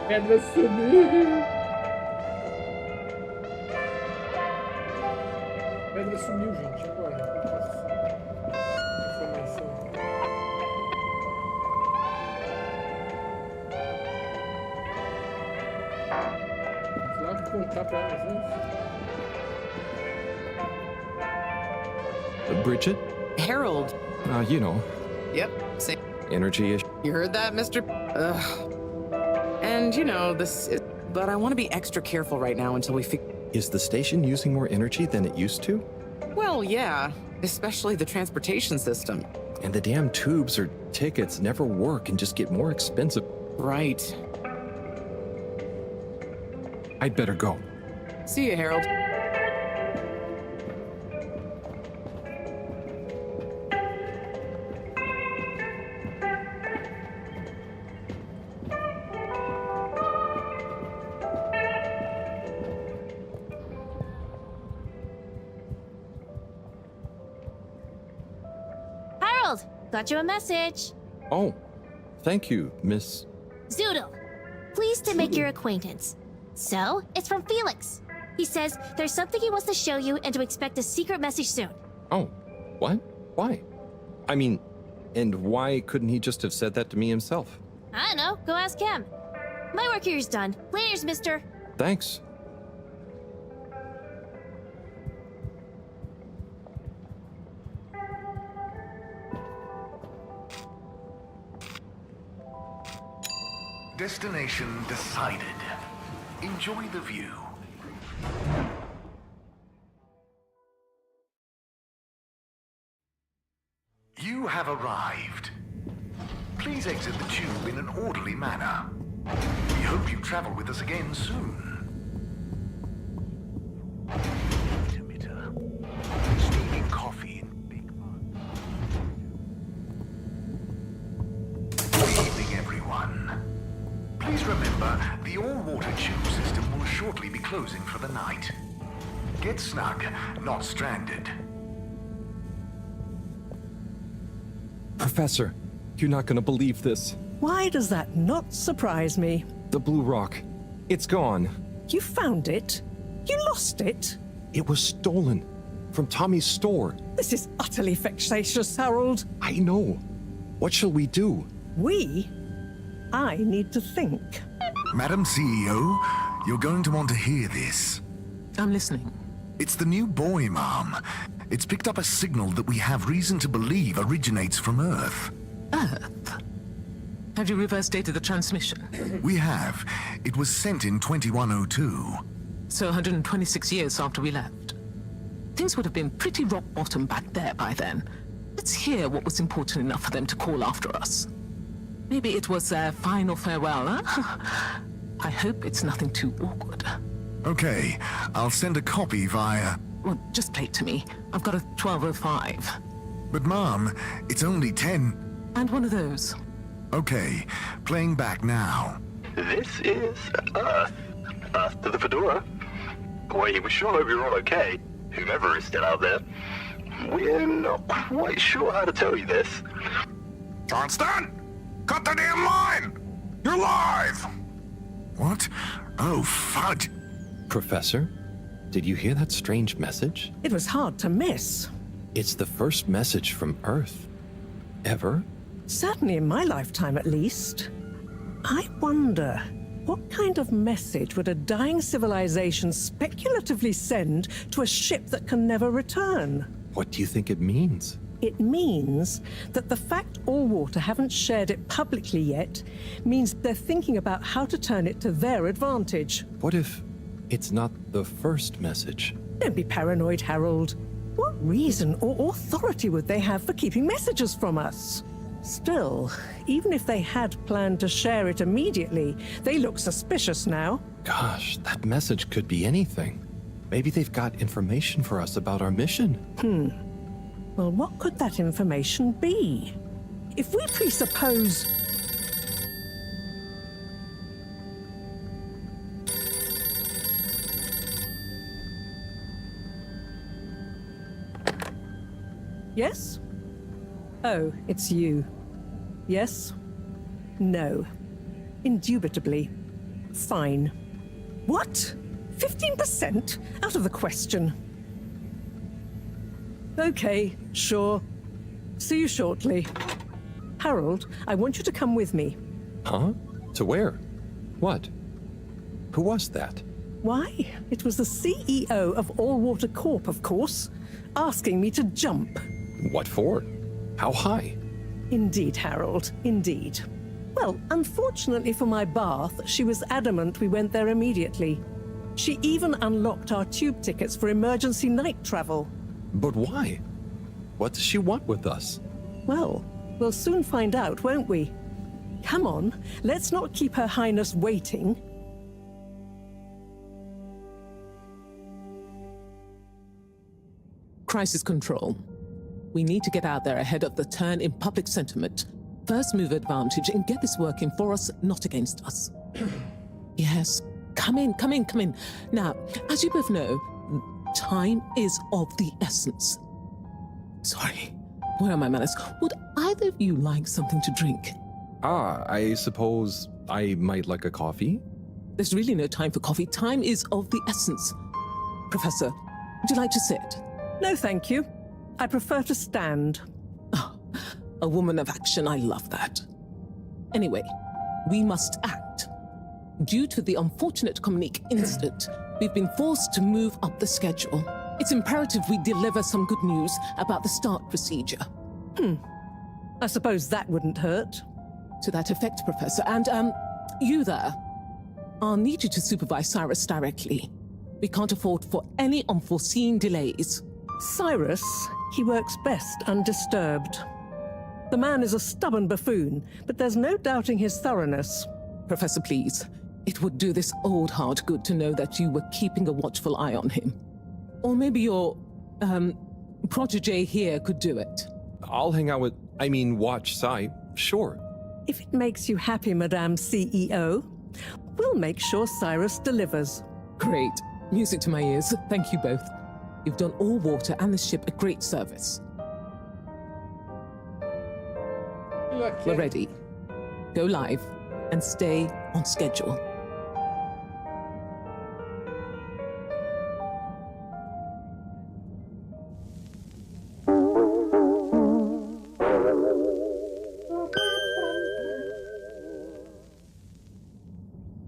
Pedra sumiu. Pedra sumiu, gente. Agora. Informação. Vamos lá contar pra elas antes. Bridget? Harold. You know. Yep, same. Energy issue. You heard that, Mr. Ugh. And you know, this is... But I want to be extra careful right now until we figure... Is the station using more energy than it used to? Well, yeah. Especially the transportation system. And the damn tubes or tickets never work and just get more expensive. Right. I'd better go. See you, Harold. Got you a message. Oh, thank you, Miss... Zoodle. Pleased to make your acquaintance. So, it's from Felix. He says there's something he wants to show you and to expect a secret message soon. Oh, what? Why? I mean, and why couldn't he just have said that to me himself? I don't know. Go ask him. My work here's done. Laters, mister. Thanks. Destination decided. Enjoy the view. You have arrived. Please exit the tube in an orderly manner. We hope you travel with us again soon. Emitter. Steaming coffee in big mugs. Good evening, everyone. Please remember, the all-water tube system will shortly be closing for the night. Get snug, not stranded. Professor, you're not gonna believe this. Why does that not surprise me? The blue rock. It's gone. You found it? You lost it? It was stolen. From Tommy's store. This is utterly vexatious, Harold. I know. What shall we do? We? I need to think. Madam CEO, you're going to want to hear this. I'm listening. It's the new buoy, Mom. It's picked up a signal that we have reason to believe originates from Earth. Earth? Have you reverse dated the transmission? We have. It was sent in 2102. So 126 years after we left. Things would have been pretty rock bottom back there by then. Let's hear what was important enough for them to call after us. Maybe it was their final farewell, huh? I hope it's nothing too awkward. Okay, I'll send a copy via... Well, just play it to me. I've got a 1205. But Mom, it's only 10... And one of those. Okay, playing back now. This is Earth. Earth to the Fedora. We sure hope you're all okay, whomever is still out there. We're not quite sure how to tell you this. Johnston! Cut the damn line! You're live! What? Oh, fudge. Professor, did you hear that strange message? It was hard to miss. It's the first message from Earth. Ever? Certainly in my lifetime, at least. I wonder, what kind of message would a dying civilization speculatively send to a ship that can never return? What do you think it means? It means that the fact Allwater haven't shared it publicly yet means they're thinking about how to turn it to their advantage. What if it's not the first message? Don't be paranoid, Harold. What reason or authority would they have for keeping messages from us? Still, even if they had planned to share it immediately, they look suspicious now. Gosh, that message could be anything. Maybe they've got information for us about our mission. Well, what could that information be? If we presuppose... Yes? Oh, it's you. Yes? No. Indubitably. Fine. What? 15%? Out of the question. Okay, sure. See you shortly. Harold, I want you to come with me. Huh? To where? What? Who was that? Why? It was the CEO of All Water Corp, of course, asking me to jump. What for? How high? Indeed, Harold, indeed. Well, unfortunately for my bath, she was adamant we went there immediately. She even unlocked our tube tickets for emergency night travel. But why? What does she want with us? Well, we'll soon find out, won't we? Come on, let's not keep Her Highness waiting. Crisis control. We need to get out there ahead of the turn in public sentiment. First move advantage and get this working for us, not against us. Yes, come in, come in, come in. Now, as you both know, time is of the essence. Sorry, where are my manners? Would either of you like something to drink? I suppose I might like a coffee? There's really no time for coffee. Time is of the essence. Professor, would you like to sit? No, thank you. I prefer to stand. Oh, a woman of action, I love that. Anyway, we must act. Due to the unfortunate Communique incident, we've been forced to move up the schedule. It's imperative we deliver some good news about the start procedure. I suppose that wouldn't hurt. To that effect, Professor. And, you there. I'll need you to supervise Cyrus directly. We can't afford for any unforeseen delays. Cyrus, he works best undisturbed. The man is a stubborn buffoon, but there's no doubting his thoroughness. Professor, please. It would do this old heart good to know that you were keeping a watchful eye on him. Or maybe your, protege here could do it. I'll hang out with, watch Cy, sure. If it makes you happy, Madame CEO, we'll make sure Cyrus delivers. Great. Music to my ears. Thank you both. You've done All Water and the ship a great service. We're ready. Go live and stay on schedule.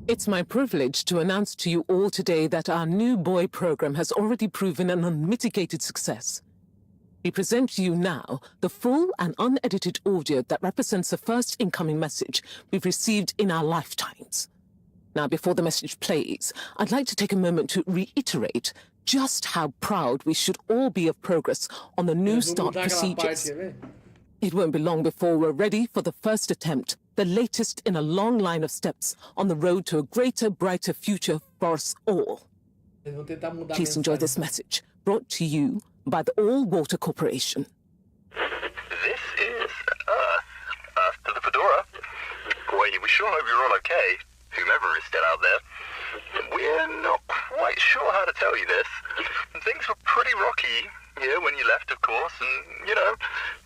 It's my privilege to announce to you all today that our new boy program has already proven an unmitigated success. We present to you now the full and unedited audio that represents the first incoming message we've received in our lifetimes. Now, before the message plays, I'd like to take a moment to reiterate just how proud we should all be of progress on the new start procedures. It won't be long before we're ready for the first attempt, the latest in a long line of steps on the road to a greater, brighter future for us all. Please enjoy this message, brought to you by the All Water Corporation. This is Earth to the Fedora. We sure hope you're all okay, whomever is still out there. We're not quite sure how to tell you this. Things were pretty rocky here when you left, of course, and,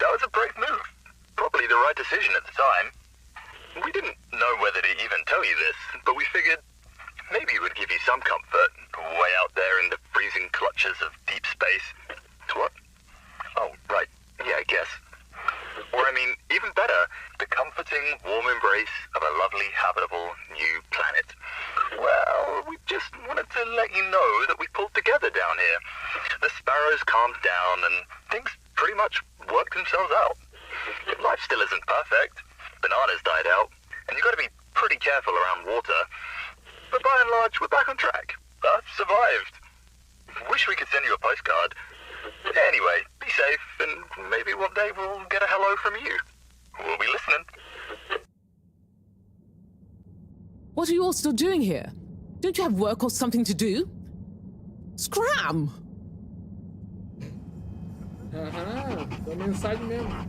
that was a brave move. Probably the right decision at the time. We didn't know whether to even tell you this, but we figured maybe it would give you some comfort way out there in the freezing clutches of deep space. What? Oh, right. Yeah, I guess. Or, even better, the comforting, warm embrace of a lovely, habitable new planet. Well, we just wanted to let you know that we pulled together down here. The sparrows calmed down and things pretty much worked themselves out. Life still isn't perfect. Bananas died out, and you've got to be pretty careful around water. But by and large, we're back on track. Earth survived. Wish we could send you a postcard. Anyway, be safe, and maybe one day we'll get a hello from you. We'll be listening. What are you all still doing here? Don't you have work or something to do? Scram! Aham, deu mensagem mesmo.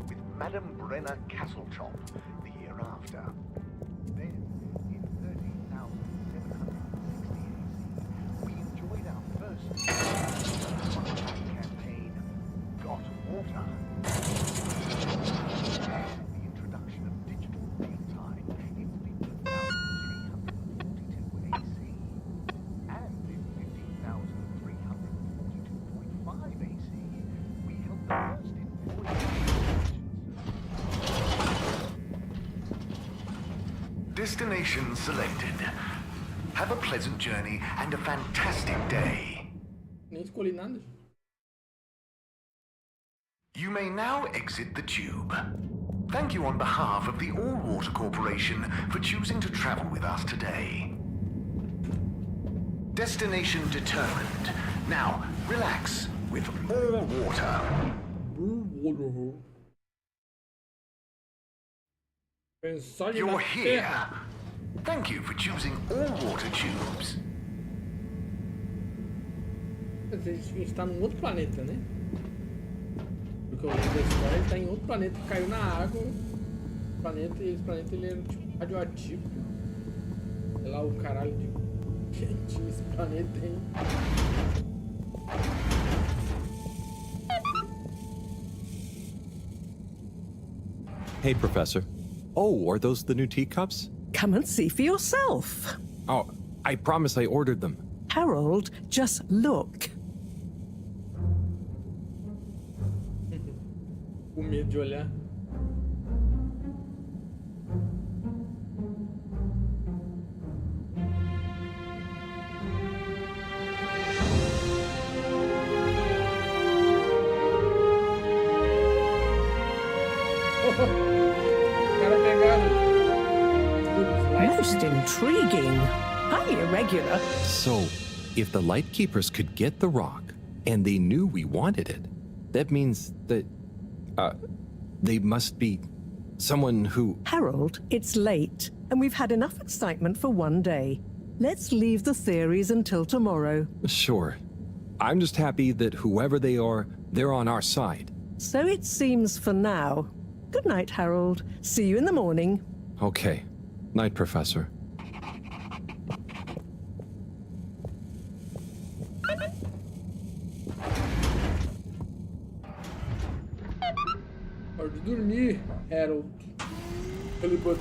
With Madame Brenner Castletop the year after. Then, in 13,760 AC, we enjoyed our first campaign, Got Destination selected. Have a pleasant journey and a fantastic day. Nem escolhi nada. You may now exit the tube. Thank you on behalf of the All Water Corporation for choosing to travel with us today. Destination determined. Now, relax with All Water. You're here. Thank you for choosing All Water Tubes. A gente tá num outro planeta, né? Porque eu lembro da história, ele tá em outro planeta, caiu na água. E esse planeta ele era tipo radioativo. Sei lá o caralho de gente esse planeta, hein? Hey, Professor. Oh, are those the new teacups? Come and see for yourself. Oh, I promise I ordered them. Harold, just look. Com medo de olhar. Most intriguing. Highly irregular. So, if the Lightkeepers could get the rock, and they knew we wanted it, that means that, they must be someone who... Harold, it's late, and we've had enough excitement for one day. Let's leave the theories until tomorrow. Sure. I'm just happy that whoever they are, they're on our side. So it seems for now. Good night, Harold. See you in the morning. Okay. Night, Professor. Hora de dormir, Harold. HALIBUT.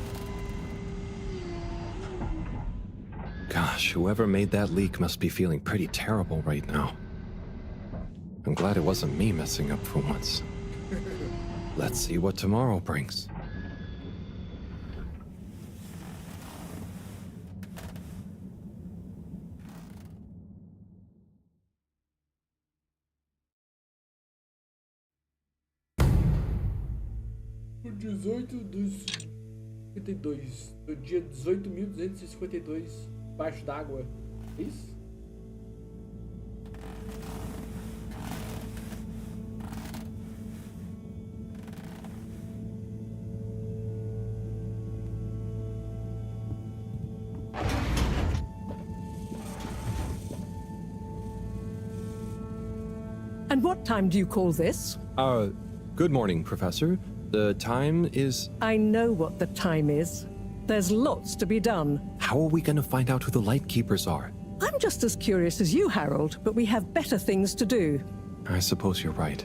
Gosh, whoever made that leak must be feeling pretty terrible right now. I'm glad it wasn't me messing up for once. Let's see what tomorrow brings. O 18/52, do dia 18.252, debaixo d'água. É isso? And what time do you call this? Good morning, Professor. The time is... I know what the time is. There's lots to be done. How are we gonna find out who the Lightkeepers are? I'm just as curious as you, Harold, but we have better things to do. I suppose you're right.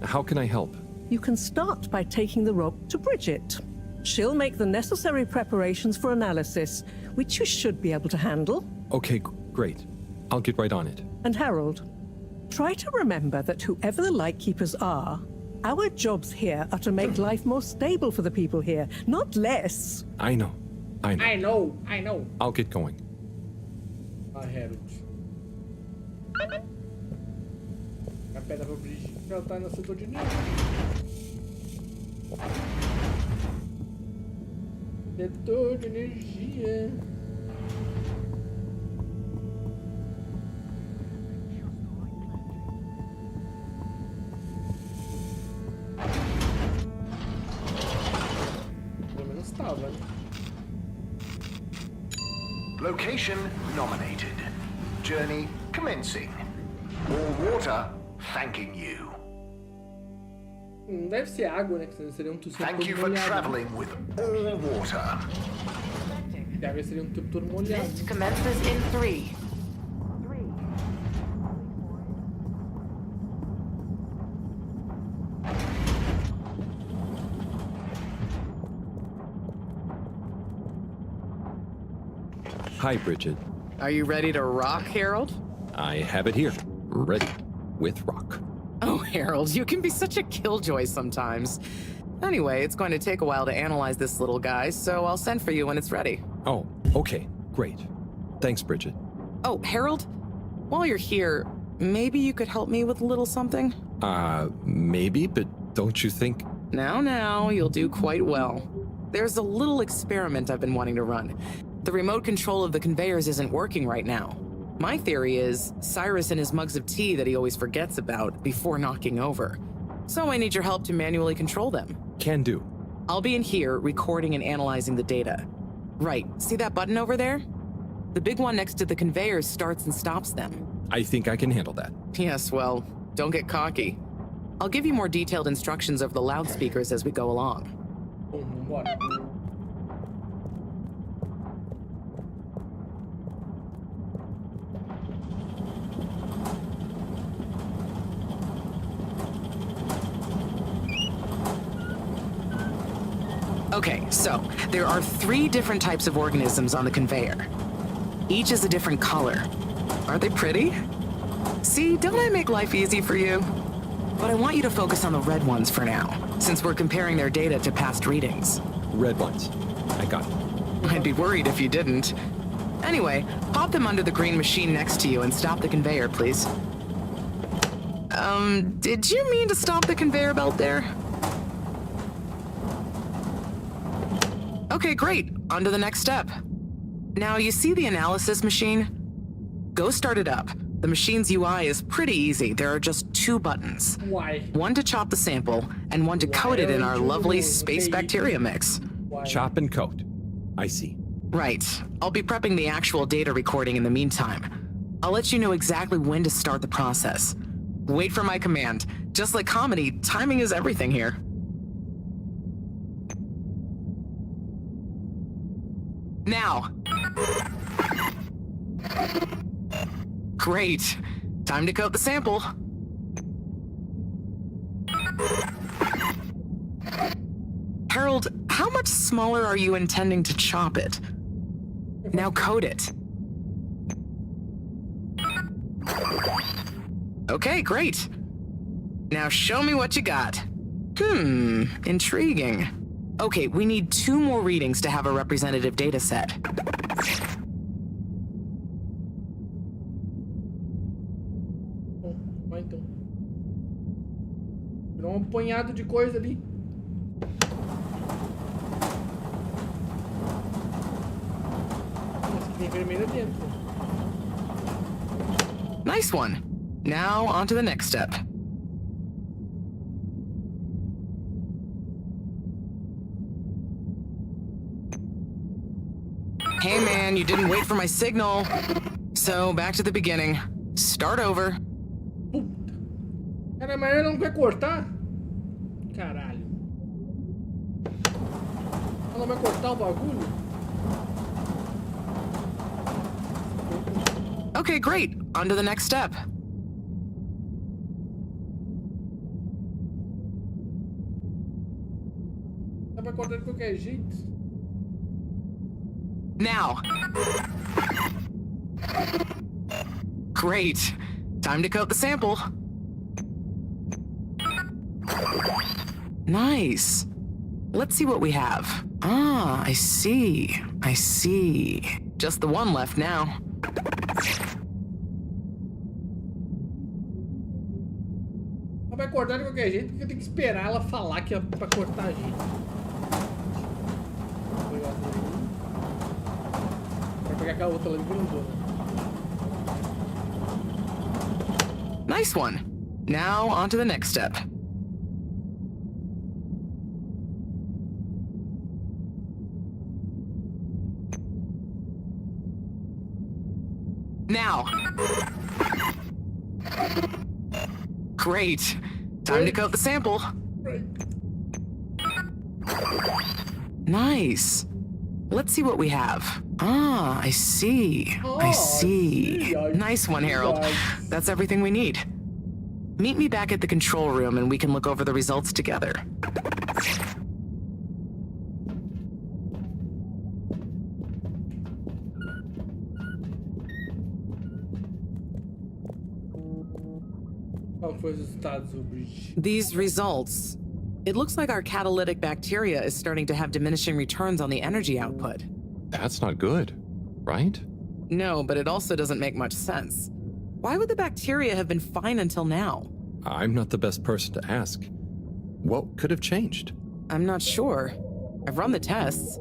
How can I help? You can start by taking the rock to Bridget. She'll make the necessary preparations for analysis, which you should be able to handle. Okay, great. I'll get right on it. And Harold, try to remember that whoever the Lightkeepers are, our jobs here are to make life more stable for the people here, not less. I know. I know. I'll get going. Harold. A pedra pra Brigitte, ela tá no setor de energia. Setor de energia. Pelo menos tava, né? Location nominated. Journey commencing. All water thanking you. Deve ser água, né? Que senão seria tubo Thank you todo for molhado. traveling with all water. Deve ser tubo todo molhado. Mist commences in 3. Hi, Bridget. Are you ready to rock, Harold? I have it here. Ready. With rock. Oh, Harold, you can be such a killjoy sometimes. Anyway, it's going to take a while to analyze this little guy, so I'll send for you when it's ready. Oh, okay, great. Thanks, Bridget. Oh, Harold, while you're here, maybe you could help me with a little something? Maybe, but don't you think... Now, you'll do quite well. There's a little experiment I've been wanting to run. The remote control of the conveyors isn't working right now. My theory is Cyrus and his mugs of tea that he always forgets about before knocking over. So I need your help to manually control them. Can do. I'll be in here recording and analyzing the data. Right, see that button over there? The big one next to the conveyors starts and stops them. I think I can handle that. Yes, well, don't get cocky. I'll give you more detailed instructions over the loudspeakers as we go along. Bora. Okay, so there are 3 different types of organisms on the conveyor. Each is a different color. Aren't they pretty? See, don't I make life easy for you? But I want you to focus on the red ones for now, since we're comparing their data to past readings. Red ones. I got it. I'd be worried if you didn't. Anyway, pop them under the green machine next to you and stop the conveyor, please. Did you mean to stop the conveyor belt there? Okay, great. On to the next step. Now, you see the analysis machine? Go start it up. The machine's UI is pretty easy. There are just 2 buttons. Why? One to chop the sample, and one to coat it in our lovely space bacteria mix. Why? Chop and coat. I see. Right. I'll be prepping the actual data recording in the meantime. I'll let you know exactly when to start the process. Wait for my command. Just like comedy, timing is everything here. Now. Great. Time to coat the sample. Harold, how much smaller are you intending to chop it? Now coat it. Okay, great. Now show me what you got. Intriguing. Okay, we need 2 more readings to have a representative data set. Vai então. Virou punhado de coisa ali. Mas que tem vermelho dentro. Nice one. Now on to the next step. Hey man, you didn't wait for my signal. So back to the beginning. Start over. Puta. Cara, mas ela não quer cortar? Caralho. Ela vai cortar o bagulho? Okay, great. On to the next step. Ela vai cortar de qualquer jeito. Now. Great. Time to coat the sample. Nice. Let's see what we have. Ah, I see. I see. Just the one left now. Ela vai cortar de qualquer jeito porque eu tenho que esperar ela falar que é pra cortar a gente. Vai pegar aquela outra lá de grandona. Nice one. Now on to the next step. Now. Great. Time to coat the sample. Right. Nice. Let's see what we have. Ah, I see. I see. Nice one, Harold. That's everything we need. Meet me back at the control room and we can look over the results together. Qual foi os resultados, Bridge? These results. It looks like our catalytic bacteria is starting to have diminishing returns on the energy output. That's not good, right? No, but it also doesn't make much sense. Why would the bacteria have been fine until now? I'm not the best person to ask. What could have changed? I'm not sure. I've run the tests.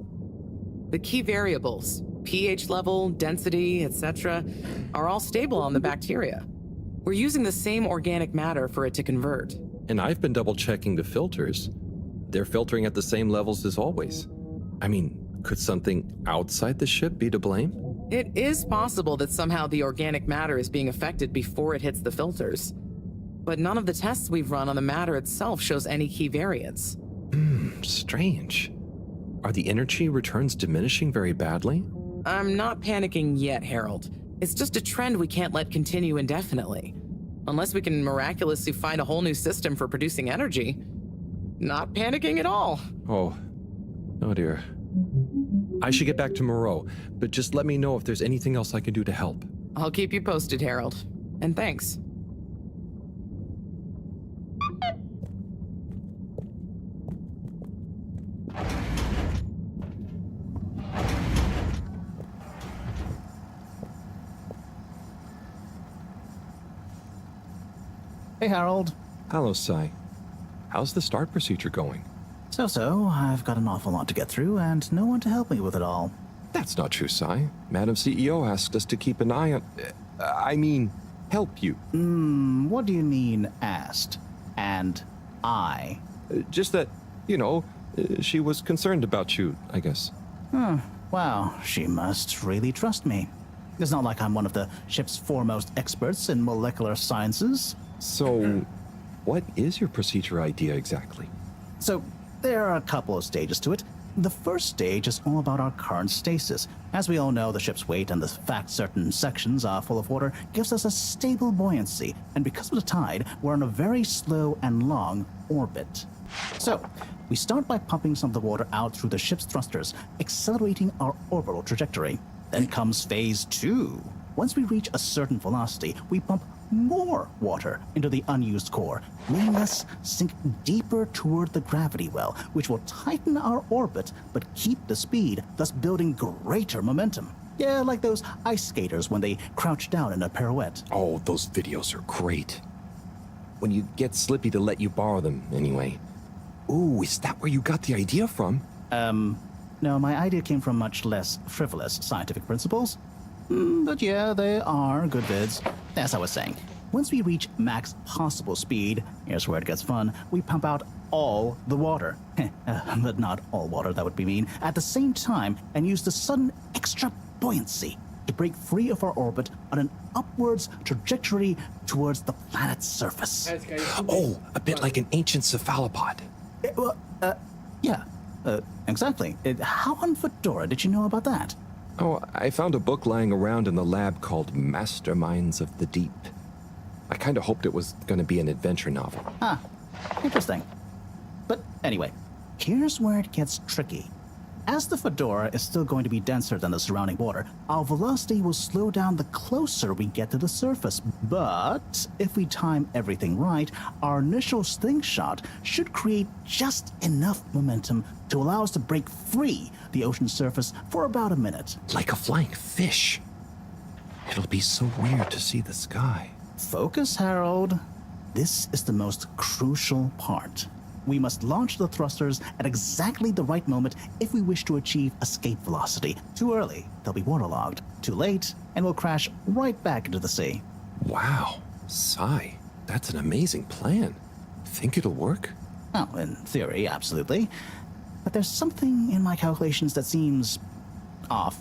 The key variables, pH level, density, etc., are all stable on the bacteria. We're using the same organic matter for it to convert. And I've been double-checking the filters. They're filtering at the same levels as always. I mean, could something outside the ship be to blame? It is possible that somehow the organic matter is being affected before it hits the filters. But none of the tests we've run on the matter itself shows any key variants. Strange. Are the energy returns diminishing very badly? I'm not panicking yet, Harold. It's just a trend we can't let continue indefinitely. Unless we can miraculously find a whole new system for producing energy. Not panicking at all. Oh dear. I should get back to Moreau, but just let me know if there's anything else I can do to help. I'll keep you posted, Harold. And thanks. Hey, Harold. Hello, Sai. How's the start procedure going? So, I've got an awful lot to get through and no one to help me with it all. That's not true, Sai. Madam CEO asked us to keep an eye on... help you. What do you mean, asked? And I? Just that, she was concerned about you, I guess. Wow, she must really trust me. It's not like I'm one of the ship's foremost experts in molecular sciences. So, what is your procedure idea exactly? So, there are a couple of stages to it. The first stage is all about our current stasis. As we all know, the ship's weight and the fact certain sections are full of water gives us a stable buoyancy, and because of the tide, we're on a very slow and long orbit. So, we start by pumping some of the water out through the ship's thrusters, accelerating our orbital trajectory. Then comes phase 2. Once we reach a certain velocity, we pump more water into the unused core, letting us sink deeper toward the gravity well, which will tighten our orbit but keep the speed, thus building greater momentum. Yeah, like those ice skaters when they crouch down in a pirouette. Oh, those videos are great. When you get Slippy to let you borrow them, anyway. Ooh, is that where you got the idea from? No, my idea came from much less frivolous scientific principles. But yeah, they are good vids. As I was saying, once we reach max possible speed, here's where it gets fun, we pump out all the water. But not all water, that would be mean. At the same time, and use the sudden extra buoyancy to break free of our orbit on an upwards trajectory towards the planet's surface. Oh, a bit like an ancient cephalopod. Yeah, exactly. How on Fedora did you know about that? Oh, I found a book lying around in the lab called Masterminds of the Deep. I kind of hoped it was going to be an adventure novel. Ah, interesting. But anyway, here's where it gets tricky. As the Fedora is still going to be denser than the surrounding water, our velocity will slow down the closer we get to the surface. But if we time everything right, our initial slingshot should create just enough momentum to allow us to break free the ocean surface for about a minute. Like a flying fish. It'll be so weird to see the sky. Focus, Harold. This is the most crucial part. We must launch the thrusters at exactly the right moment if we wish to achieve escape velocity. Too early, they'll be waterlogged. Too late, and we'll crash right back into the sea. Wow, Sai, that's an amazing plan. Think it'll work? Oh, in theory, absolutely. But there's something in my calculations that seems off.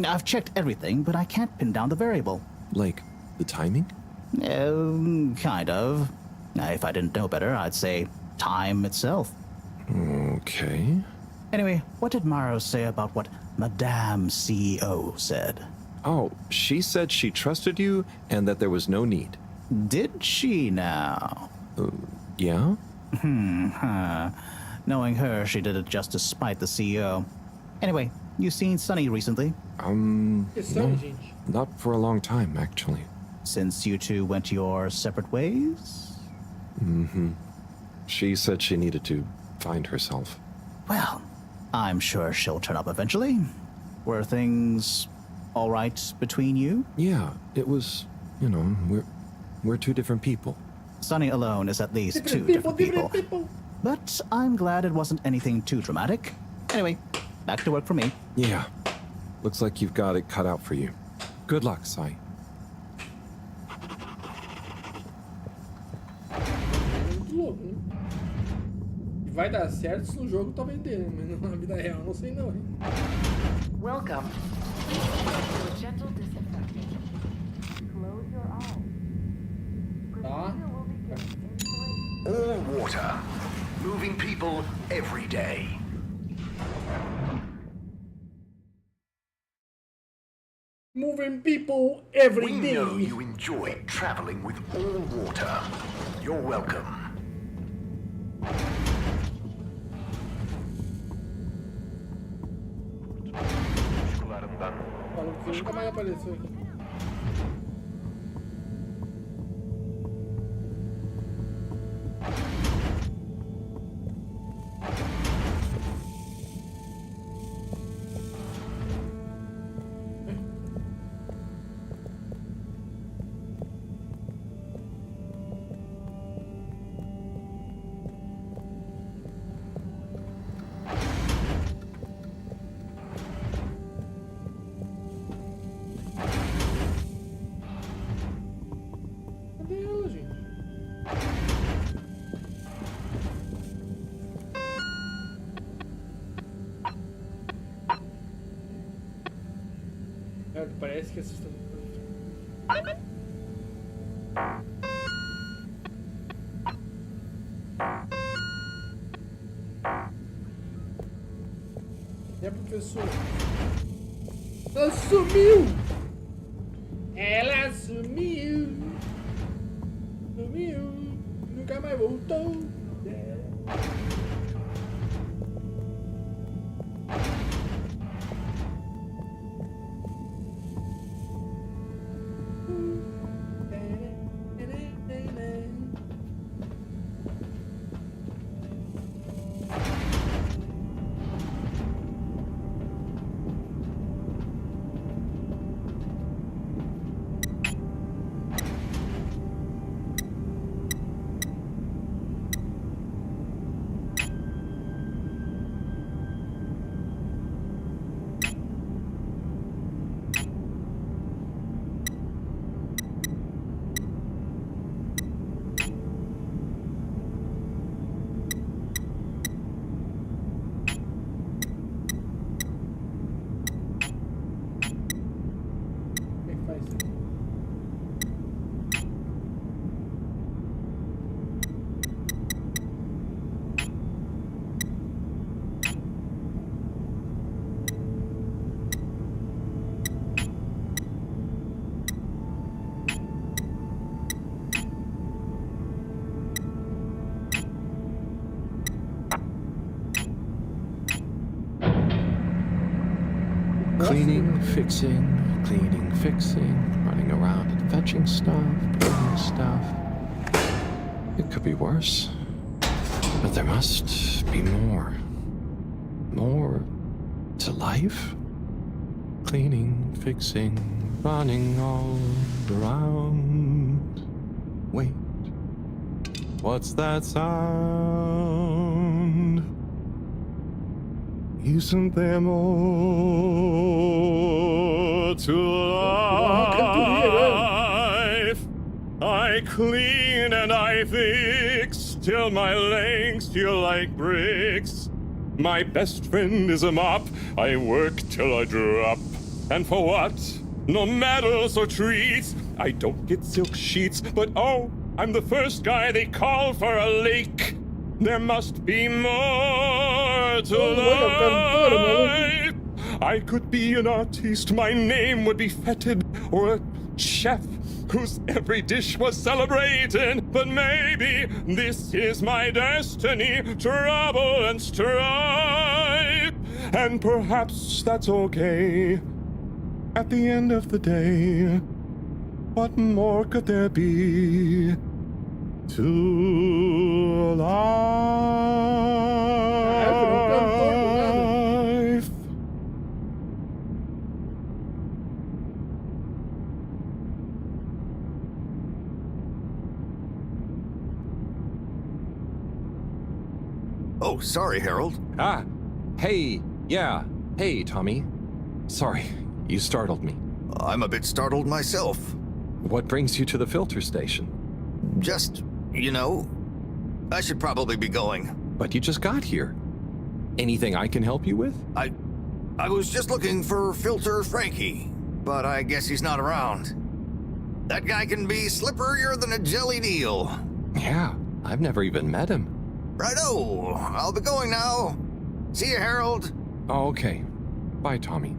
I've checked everything, but I can't pin down the variable. Like the timing? Kind of. If I didn't know better, I'd say time itself. Okay. Anyway, what did Maro say about what Madame CEO said? Oh, she said she trusted you and that there was no need. Did she now? Yeah? Knowing her, she did it just to spite the CEO. Anyway, you seen Sunny recently? No, not for a long time, actually. Since you two went your separate ways? She said she needed to find herself. Well, I'm sure she'll turn up eventually. Were things all right between you? Yeah, it was, you know, we're two different people. Sonny alone is at least Different two different people. people. But I'm glad it wasn't anything too dramatic. Anyway, back to work for me. Yeah. Looks like you've got it cut out for you. Good luck, Sai. Muito louco, né? Vai dar certo se no jogo talvez dê, né? Mas na vida real não sei não, hein? Welcome. To a gentle disinfecting. Close your eyes. Tá. All water. Moving people every day. Moving people every We day. know you enjoy traveling with all water. You're welcome. Falou que nunca mais apareceu aqui. Cadê ela, gente? Parece que assustador. É, professor. Ela sumiu! Ela sumiu! Sumiu! Nunca mais voltou! Cleaning, fixing, running around and fetching stuff, bringing stuff. It could be worse. But there must be more. More to life? Cleaning, fixing, running all around. Wait. What's that sound? Isn't there more to life? I clean and I fix till my legs feel like bricks. My best friend is a mop. I work till I drop. And for what? No medals or treats. I don't get silk sheets, but oh, I'm the first guy they call for a lake. There must be more to life. I could be an artiste, my name would be feted, or a chef whose every dish was celebrated. But maybe this is my destiny, trouble and strife. And perhaps that's okay. At the end of the day, what more could there be to life? Oh, sorry, Harold. Ah, hey, yeah. Hey, Tommy. Sorry, you startled me. I'm a bit startled myself. What brings you to the filter station? Just, I should probably be going. But you just got here. Anything I can help you with? I was just looking for Filter Frankie, but I guess he's not around. That guy can be slipperier than a jellied eel. Yeah, I've never even met him. Righto, I'll be going now. See you, Harold. Oh, okay. Bye, Tommy.